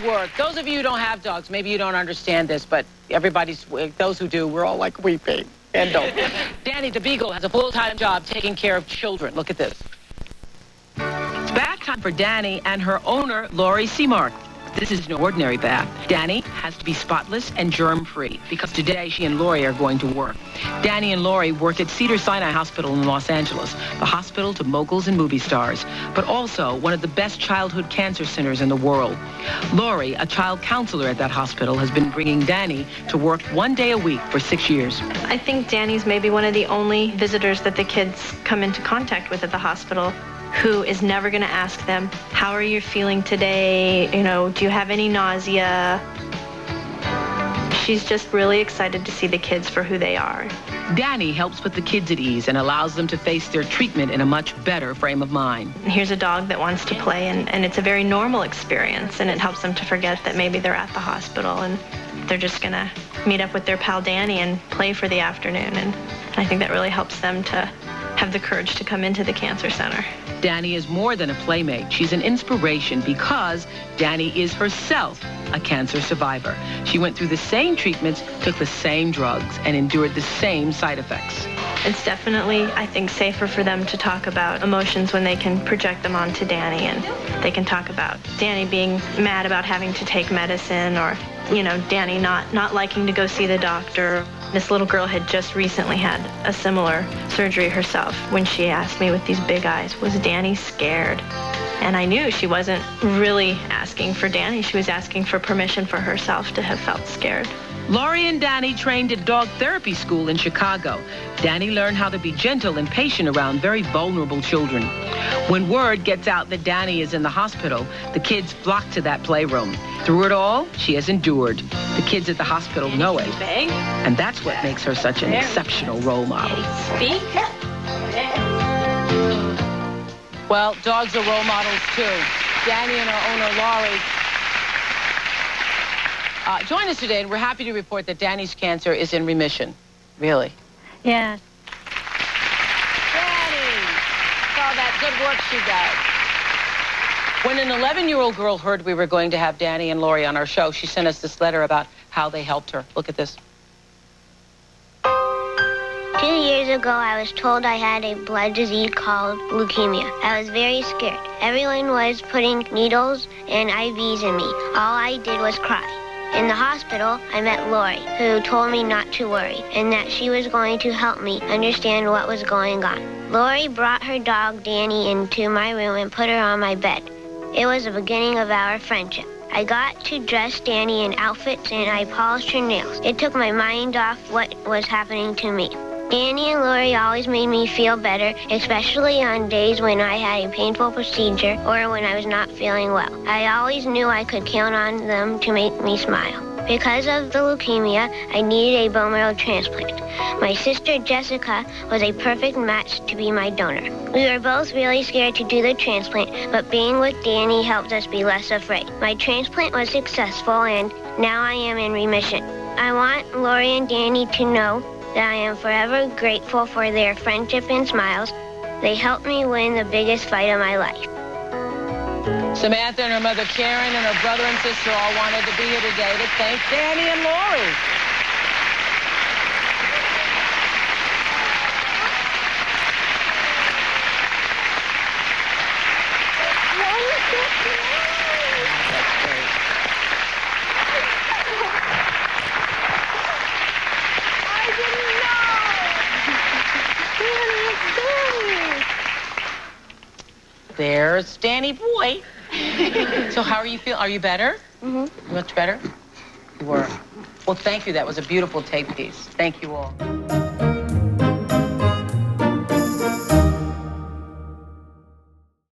work. Those of you who don't have dogs, maybe you don't understand this, but those who do, we're all like weeping. And don't. Dani the Beagle has a full-time job taking care of children. Look at this. It's bath time for Dani and her owner, Lori Seamark. This is no ordinary bath. Dani has to be spotless and germ-free because today she and Lori are going to work. Dani and Lori work at Cedars-Sinai Hospital in Los Angeles, the hospital to moguls and movie stars, but also one of the best childhood cancer centers in the world. Lori, a child counselor at that hospital, has been bringing Dani to work 1 day a week for 6 years. I think Dani's maybe one of the only visitors that the kids come into contact with at the hospital who is never going to ask them, how are you feeling today? You know, do you have any nausea? She's just really excited to see the kids for who they are. Dani helps put the kids at ease and allows them to face their treatment in a much better frame of mind. Here's a dog that wants to play, and it's a very normal experience, and it helps them to forget that maybe they're at the hospital and they're just going to meet up with their pal Dani and play for the afternoon. And I think that really helps them to have the courage to come into the cancer center. Dani is more than a playmate. She's an inspiration because Dani is herself a cancer survivor. She went through the same treatments, took the same drugs, and endured the same side effects. It's definitely, I think, safer for them to talk about emotions when they can project them onto Dani, and they can talk about Dani being mad about having to take medicine, or, you know, Dani not liking to go see the doctor. This little girl had just recently had a similar surgery herself. When she asked me with these big eyes, was Dani scared? And I knew she wasn't really asking for Dani. She was asking for permission for herself to have felt scared. Lori and Dani trained at dog therapy school in Chicago. Dani learned how to be gentle and patient around very vulnerable children. When word gets out that Dani is in the hospital, the kids flock to that playroom. Through it all, she has endured. The kids at the hospital know it. And that's what makes her such an exceptional role model. Speak. Well, dogs are role models too. Dani and her owner, Lori, join us today, and we're happy to report that Dani's cancer is in remission. Really? Yeah. Dani! For all that good work she does. When an 11-year-old girl heard we were going to have Dani and Lori on our show, she sent us this letter about how they helped her. Look at this. 2 years ago, I was told I had a blood disease called leukemia. I was very scared. Everyone was putting needles and IVs in me. All I did was cry. In the hospital, I met Lori, who told me not to worry and that she was going to help me understand what was going on. Lori brought her dog, Dani, into my room and put her on my bed. It was the beginning of our friendship. I got to dress Dani in outfits and I polished her nails. It took my mind off what was happening to me. Dani and Lori always made me feel better, especially on days when I had a painful procedure or when I was not feeling well. I always knew I could count on them to make me smile. Because of the leukemia, I needed a bone marrow transplant. My sister Jessica was a perfect match to be my donor. We were both really scared to do the transplant, but being with Dani helped us be less afraid. My transplant was successful, and now I am in remission. I want Lori and Dani to know that I am forever grateful for their friendship and smiles. They helped me win the biggest fight of my life. Samantha and her mother Karen and her brother and sister all wanted to be here today to thank Dani and Lori. That's great. There's Dani boy. So how are you feeling? Are you better? Mm-hmm. Much better? You were. Well, thank you. That was a beautiful tape piece. Thank you all.